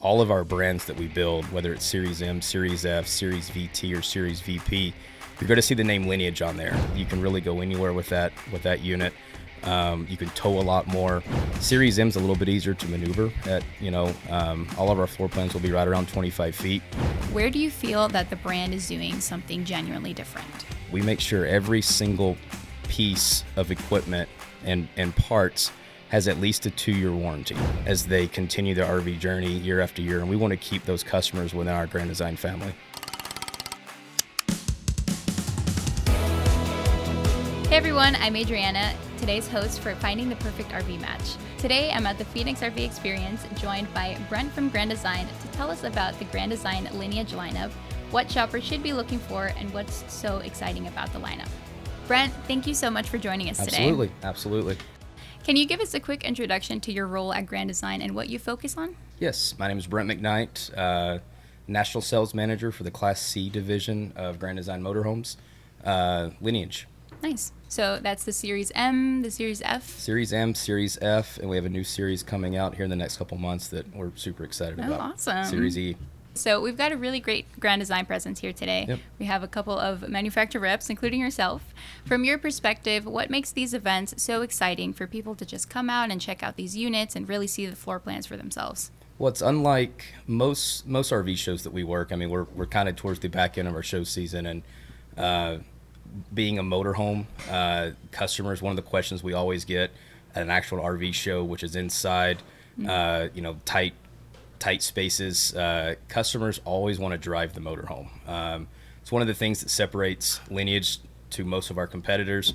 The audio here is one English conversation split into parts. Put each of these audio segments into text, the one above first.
All of our brands that we build, whether it's Series M, Series F, Series VT, or Series VP, you're going to see the name Lineage on there. You can really go anywhere with that unit. You can tow a lot more. Series M is a little bit easier to maneuver. All of our floor plans will be right around 25 feet. Where do you feel that the brand is doing something genuinely different? We make sure every single piece of equipment and parts has at least a 2-year warranty as they continue their RV journey year after year, and we want to keep those customers within our Grand Design family. Hey everyone, I'm Adriana, today's host for Finding the Perfect RV Match. Today I'm at the Phoenix RV Experience, joined by Brent from Grand Design to tell us about the Grand Design Lineage lineup, what shoppers should be looking for, and what's so exciting about the lineup. Brent, thank you so much for joining us today. Absolutely. Can you give us a quick introduction to your role at Grand Design and what you focus on? Yes, my name is Brent McKnight, National Sales Manager for the Class C division of Grand Design Motorhomes, Lineage. Nice. So that's the Series M, the Series F? Series M, Series F, and we have a new series coming out here in the next couple months that we're super excited about. Awesome. Series E. So we've got a really great Grand Design presence here today. Yep. We have a couple of manufacturer reps, including yourself. From your perspective, what makes these events so exciting for people to just come out and check out these units and really see the floor plans for themselves? Well, it's unlike most RV shows that we work. I mean, we're kind of towards the back end of our show season, and being a motorhome, customers, one of the questions we always get at an actual RV show, which is inside, tight spaces, customers always want to drive the motorhome. It's one of the things that separates Lineage to most of our competitors,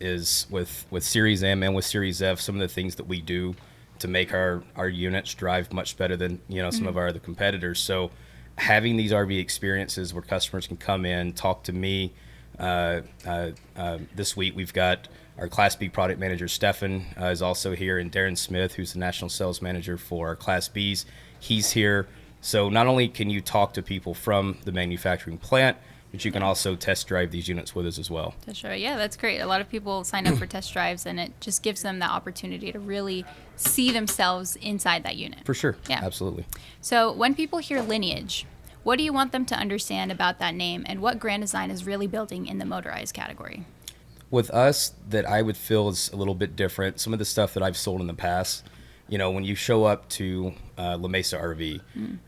is with Series M and with Series F, some of the things that we do to make our units drive much better than some of our other competitors. So having these RV experiences where customers can come in, talk to me. This week we've got our Class B product manager, Stefan, is also here, and Darren Smith, who's the national sales manager for our Class Bs. He's here. So not only can you talk to people from the manufacturing plant, but you can also test drive these units with us as well. That's right. Yeah, that's great. A lot of people sign up for test drives, and it just gives them the opportunity to really see themselves inside that unit. For sure. Yeah. Absolutely. So when people hear Lineage, what do you want them to understand about that name and what Grand Design is really building in the motorized category? With us, that I would feel is a little bit different. Some of the stuff that I've sold in the past, when you show up to Mesa RV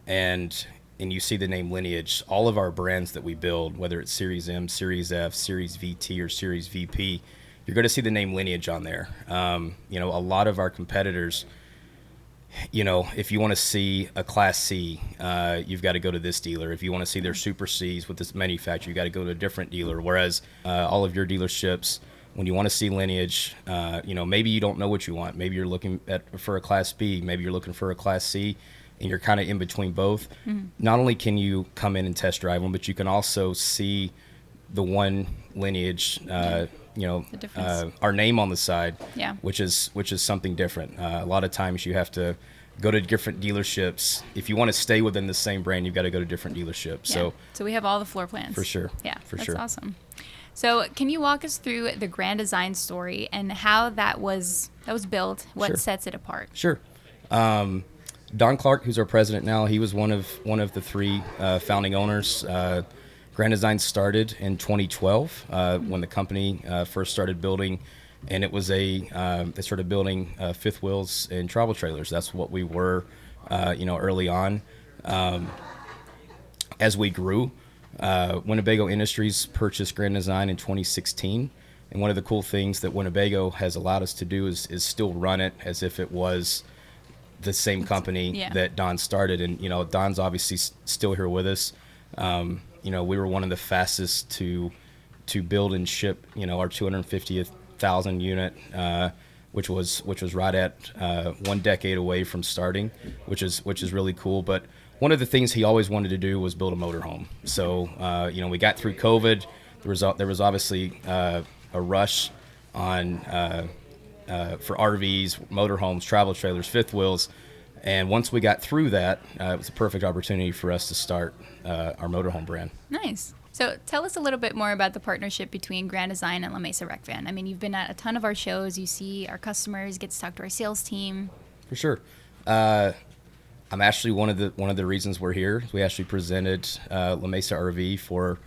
and you see the name Lineage, all of our brands that we build, whether it's Series M, Series F, Series VT, or Series VP, you're going to see the name Lineage on there. A lot of our competitors, if you want to see a Class C, you've got to go to this dealer. If you want to see their Super Cs with this manufacturer, you got to go to a different dealer. Whereas all of your dealerships, when you want to see Lineage, maybe you don't know what you want. Maybe you're looking for a Class B. Maybe you're looking for a Class C, and you're kind of in between both. Not only can you come in and test drive them, but you can also see the one Lineage, our name on the side, which is something different. A lot of times you have to go to different dealerships. If you want to stay within the same brand, you've got to go to different dealerships. Yeah. So we have all the floor plans. For sure. Yeah, that's awesome. So can you walk us through the Grand Design story and how that was built, what sets it apart? Sure. Don Clark, who's our president now, he was one of the three founding owners. Grand Design started in 2012 when the company first started building, and it was they started building fifth wheels and travel trailers. That's what we were, early on. As we grew, Winnebago Industries purchased Grand Design in 2016, and one of the cool things that Winnebago has allowed us to do is still run it as if it was the same company that Don started. And Don's obviously still here with us. We were one of the fastest to build and ship, our 250,000 unit, which was right at 1 decade away from starting, which is really cool. But one of the things he always wanted to do was build a motorhome. So we got through COVID. There was obviously a rush on for RVs, motorhomes, travel trailers, fifth wheels. And once we got through that, it was a perfect opportunity for us to start our motorhome brand. Nice. So tell us a little bit more about the partnership between Grand Design and La Mesa RecVan. I mean, you've been at a ton of our shows. You see our customers, get to talk to our sales team. For sure. I'm actually one of the reasons we're here. We actually presented Mesa RV for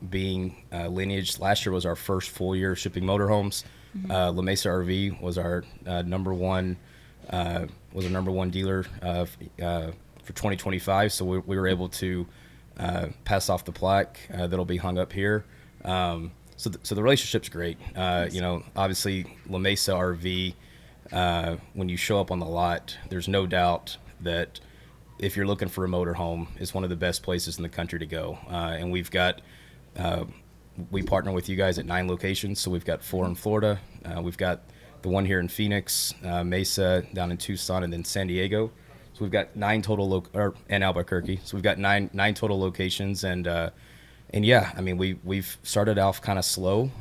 being Lineage. Last year was our first full year shipping motorhomes. Mesa RV was our number one dealer for 2025. So we were able to pass off the plaque that'll be hung up here. So the relationship's great. Obviously La Mesa RV. When you show up on the lot, there's no doubt that if you're looking for a motorhome, it's one of the best places in the country to go. And we partner with you guys at 9 locations. So we've got 4 in Florida. We've got the one here in Phoenix, Mesa down in Tucson, and then San Diego. So we've got 9 total and Albuquerque. So we've got nine total locations. And yeah, I mean, we've started off kind of slow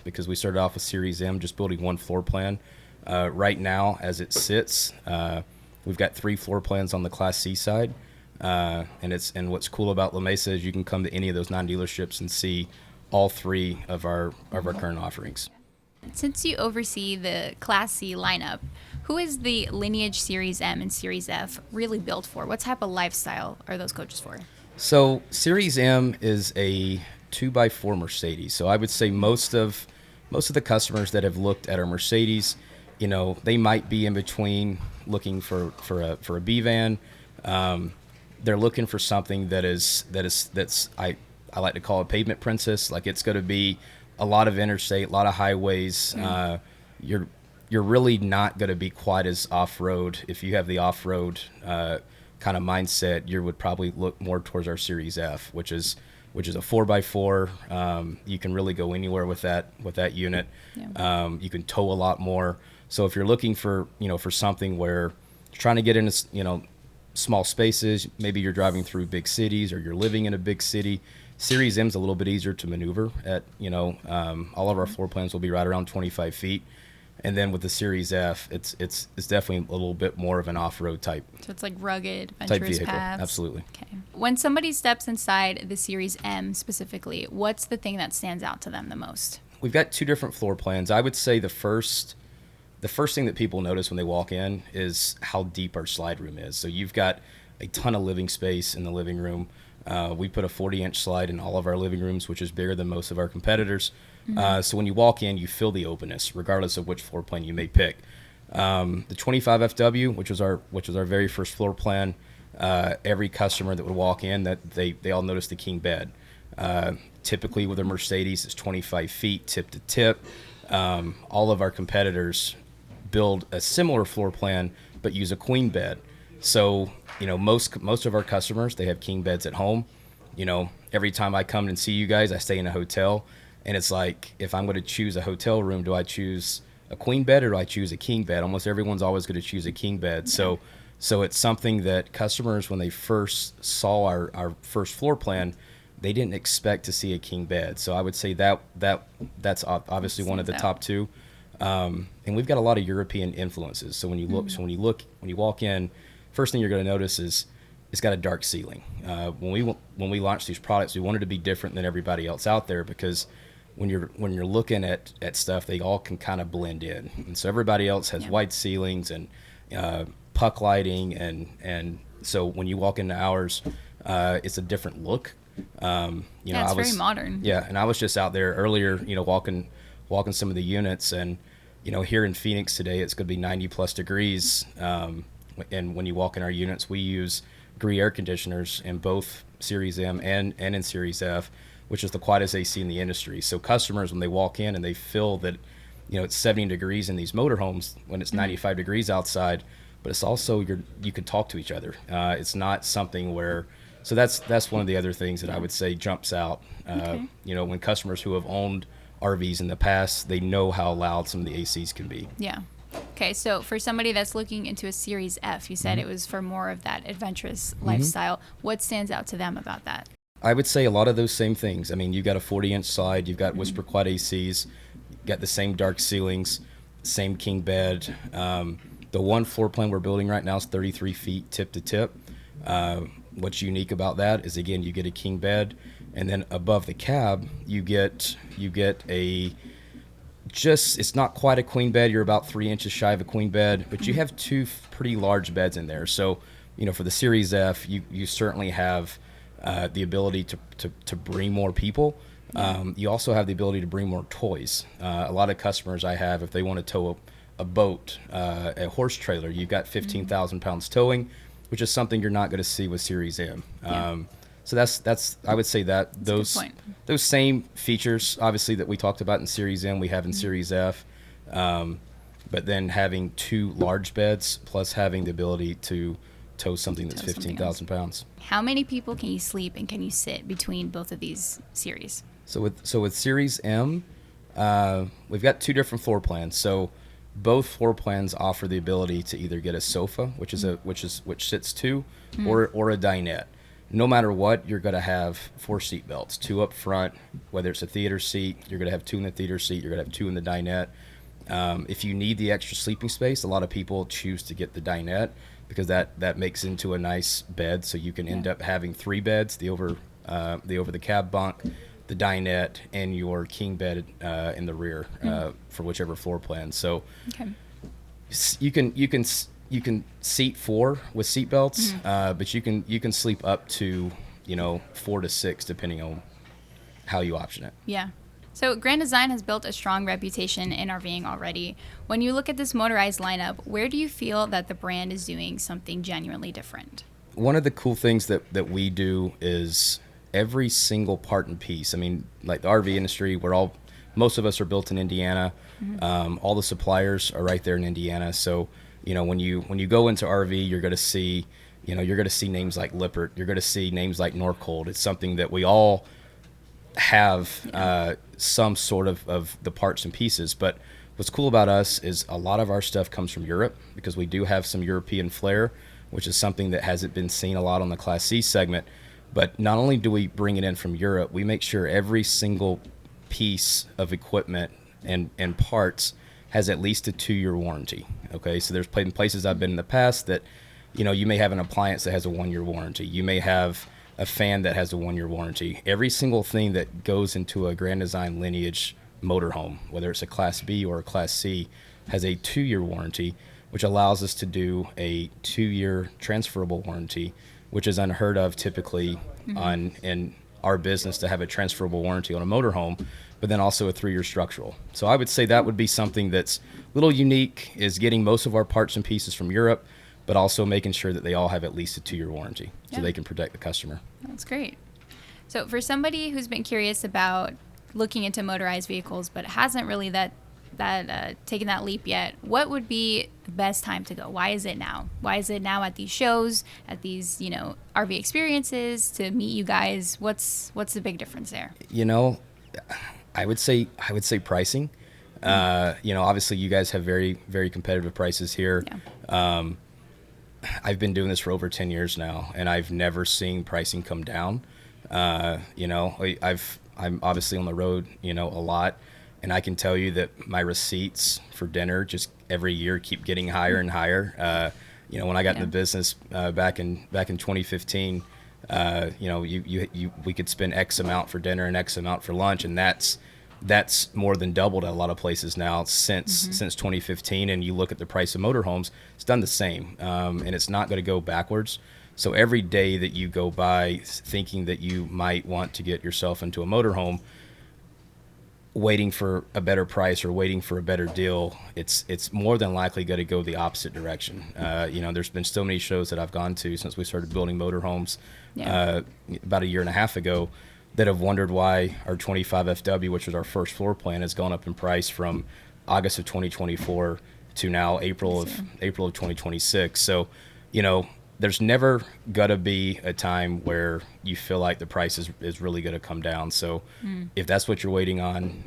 because we started off with Series M, just building one floor plan. Right now, as it sits, we've got 3 floor plans on the Class C side, and what's cool about La Mesa is you can come to any of those 9 dealerships and see all 3 of our current offerings. Since you oversee the Class C lineup, who is the Lineage Series M and Series F really built for? What type of lifestyle are those coaches for? So Series M is a 2x4 Mercedes. So I would say most of the customers that have looked at our Mercedes, they might be in between looking for a B van. They're looking for something that's I like to call a pavement princess. Like, it's going to be a lot of interstate, a lot of highways. You're really not going to be quite as off-road. If you have the off-road kind of mindset, you would probably look more towards our Series F, which is a 4x4. You can really go anywhere with that unit. Yeah. You can tow a lot more. So if you're looking for something where you're trying to get into small spaces, maybe you're driving through big cities or you're living in a big city, Series M is a little bit easier to maneuver at. All of our floor plans will be right around 25 feet. And then with the Series F, it's definitely a little bit more of an off-road type. So it's like rugged, adventurous paths. Absolutely. Okay. When somebody steps inside the Series M specifically, what's the thing that stands out to them the most? We've got 2 different floor plans. I would say the first thing that people notice when they walk in is how deep our slide room is. So you've got a ton of living space in the living room. We put a 40-inch slide in all of our living rooms, which is bigger than most of our competitors. So when you walk in, you feel the openness, regardless of which floor plan you may pick. The 25FW, which was our very first floor plan, every customer that would walk in, that they all noticed the king bed. Typically with a Mercedes, it's 25 feet tip to tip. All of our competitors build a similar floor plan but use a queen bed. So most of our customers, they have king beds at home. Every time I come and see you guys, I stay in a hotel, and it's like, if I'm going to choose a hotel room, do I choose a queen bed or do I choose a king bed? Almost everyone's always going to choose a king bed. So it's something that customers, when they first saw our first floor plan, they didn't expect to see a king bed. So I would say that's obviously one of the top 2. And we've got a lot of European influences. So when you walk in, first thing you're going to notice is it's got a dark ceiling. When we launched these products, we wanted to be different than everybody else out there, because when you're looking at stuff, they all can kind of blend in. And so everybody else has white ceilings and puck lighting, and so when you walk into ours, it's a different look. It's very modern. Yeah, and I was just out there earlier, walking some of the units, and here in Phoenix today, it's going to be 90 plus degrees. And when you walk in our units, we use Gree air conditioners in both Series M and in Series F, which is the quietest AC in the industry. So customers, when they walk in and they feel that it's 70 degrees in these motorhomes when it's 95 degrees outside, but it's also you can talk to each other. It's not something where. So that's one of the other things that I would say jumps out. Okay. When customers who have owned RVs in the past, they know how loud some of the ACs can be. Yeah. Okay, so for somebody that's looking into a Series F, you said it was for more of that adventurous lifestyle. What stands out to them about that? I would say a lot of those same things. I mean, you've got a 40-inch slide, you've got Whisper Quad ACs, you've got the same dark ceilings, same king bed. The one floor plan we're building right now is 33 feet tip to tip. What's unique about that is, again, you get a king bed, and then above the cab, you get it's not quite a queen bed. You're about 3 inches shy of a queen bed, but you have 2 pretty large beds in there. So for the Series F, you certainly have the ability to bring more people. You also have the ability to bring more toys. A lot of customers I have, if they want to tow a boat, a horse trailer, you've got 15,000 pounds towing, which is something you're not going to see with Series M. So that's I would say that those same features, obviously, that we talked about in Series M, we have in Series F. But then having 2 large beds plus having the ability to tow something that's 15,000 pounds. How many people can you sleep and can you sit between both of these series? So with Series M, we've got 2 different floor plans. So both floor plans offer the ability to either get a sofa, which sits 2, or a dinette. No matter what, you're going to have 4 seat belts, 2 up front. Whether it's a theater seat, you're going to have 2 in the theater seat. You're going to have 2 in the dinette. If you need the extra sleeping space, a lot of people choose to get the dinette because that makes into a nice bed. So you can end up having 3 beds: the over the cab bunk, the dinette, and your king bed in the rear for whichever floor plan. So you can seat 4 with seat belts, but you can sleep up to 4 to 6 depending on how you option it. Yeah. So Grand Design has built a strong reputation in RVing already. When you look at this motorized lineup, where do you feel that the brand is doing something genuinely different? One of the cool things that we do is every single part and piece. I mean, like the RV industry, most of us are built in Indiana. All the suppliers are right there in Indiana. So, when you go into RV, you're going to see, names like Lippert. You're going to see names like Norcold. It's something that we all have some sort of the parts and pieces. But what's cool about us is a lot of our stuff comes from Europe because we do have some European flair, which is something that hasn't been seen a lot on the Class C segment. But not only do we bring it in from Europe, we make sure every single piece of equipment and parts has at least a 2-year warranty. Okay, so there's places I've been in the past that, you may have an appliance that has a 1-year warranty. You may have a fan that has a 1-year warranty. Every single thing that goes into a Grand Design Lineage motorhome, whether it's a Class B or a Class C, has a 2-year warranty, which allows us to do a 2-year transferable warranty, which is unheard of typically in our business to have a transferable warranty on a motorhome, but then also a 3-year structural. So I would say that would be something that's a little unique, is getting most of our parts and pieces from Europe, but also making sure that they all have at least a 2-year warranty so they can protect the customer. That's great. So for somebody who's been curious about looking into motorized vehicles but hasn't really taken that leap yet, what would be the best time to go? Why is it now? Why is it now at these shows, at these RV experiences, to meet you guys? What's the big difference there? I would say pricing. Obviously you guys have very, very competitive prices here. I've been doing this for over 10 years now, and I've never seen pricing come down. I'm obviously on the road, a lot, and I can tell you that my receipts for dinner just every year keep getting higher and higher. When I got in the business back in 2015, we could spend X amount for dinner and X amount for lunch, and that's more than doubled at a lot of places now since 2015. And you look at the price of motorhomes, it's done the same, and it's not going to go backwards. So every day that you go by thinking that you might want to get yourself into a motorhome, waiting for a better price or waiting for a better deal, it's more than likely going to go the opposite direction. There's been so many shows that I've gone to since we started building motorhomes about a year and a half ago that have wondered why our 25 FW, which was our first floor plan, has gone up in price from August of 2024 to now April of 2026. So, there's never gonna be a time where you feel like the price is really gonna come down. So, if that's what you're waiting on,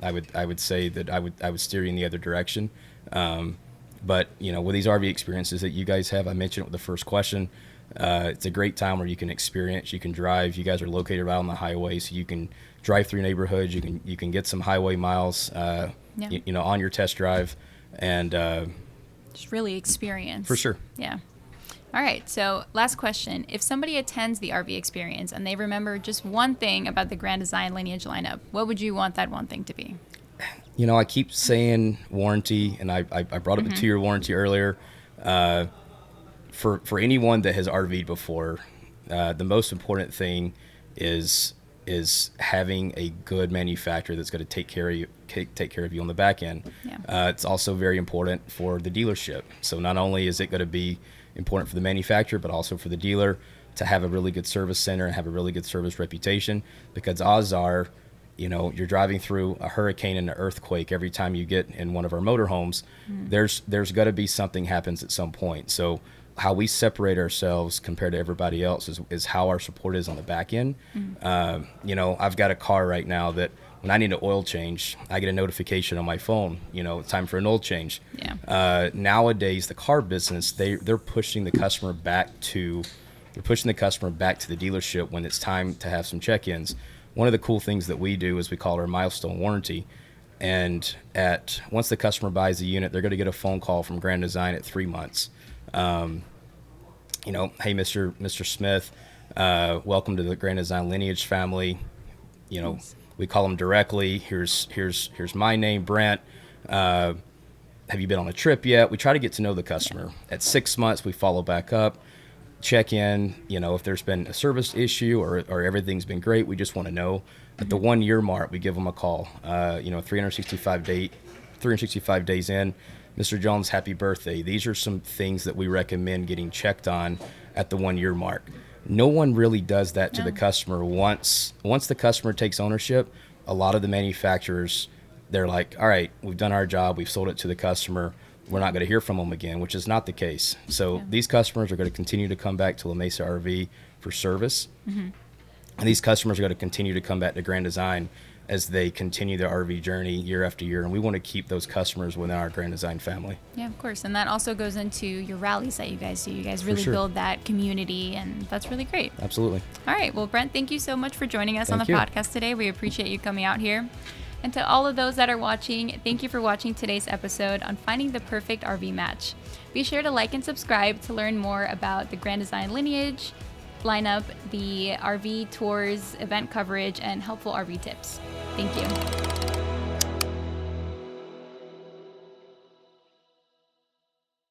I would say that I would steer you in the other direction. But with these RV experiences that you guys have, I mentioned it with the first question. It's a great time where you can experience, you can drive. You guys are located right on the highway, so you can drive through neighborhoods. You can get some highway miles, on your test drive, and just really experience. For sure. Yeah. All right. So last question: if somebody attends the RV experience and they remember just one thing about the Grand Design Lineage lineup, what would you want that one thing to be? I keep saying warranty, and I brought up the 2-year warranty earlier. for anyone that has RV'd before, the most important thing is having a good manufacturer that's going to take care of you on the back end. Yeah. It's also very important for the dealership. So not only is it going to be important for the manufacturer, but also for the dealer to have a really good service center and have a really good service reputation, because odds are, you're driving through a hurricane and an earthquake every time you get in one of our motorhomes. There's got to be something happens at some point. So how we separate ourselves compared to everybody else is how our support is on the back end. I've got a car right now that when I need an oil change, I get a notification on my phone, it's time for an oil change. Yeah. Nowadays, the car business, they're pushing the customer back to the dealership when it's time to have some check-ins. One of the cool things that we do is we call it our milestone warranty. And once the customer buys the unit, they're going to get a phone call from Grand Design at 3 months. Hey, Mr. Smith, welcome to the Grand Design Lineage family. Nice. We call them directly. Here's my name, Brent. Have you been on a trip yet? We try to get to know the customer. At 6 months, we follow back up, check in. If there's been a service issue or everything's been great, we just want to know. At the 1 year mark, we give them a call. 365 days in. Mr. Jones, happy birthday. These are some things that we recommend getting checked on at the 1 year mark. No one really does that to the customer. Once the customer takes ownership, a lot of the manufacturers, they're like, all right, we've done our job. We've sold it to the customer. We're not going to hear from them again, which is not the case. So these customers are going to continue to come back to La Mesa RV for service. And these customers are going to continue to come back to Grand Design as they continue their RV journey year after year. And we want to keep those customers within our Grand Design family. Yeah, of course. And that also goes into your rallies that you guys do. You guys really build that community, and that's really great. Absolutely. All right. Well, Brent, thank you so much for joining us on the podcast today. We appreciate you coming out here. And to all of those that are watching, thank you for watching today's episode on finding the perfect RV match. Be sure to like and subscribe to learn more about the Grand Design Lineage lineup, the RV tours, event coverage, and helpful RV tips. Thank you.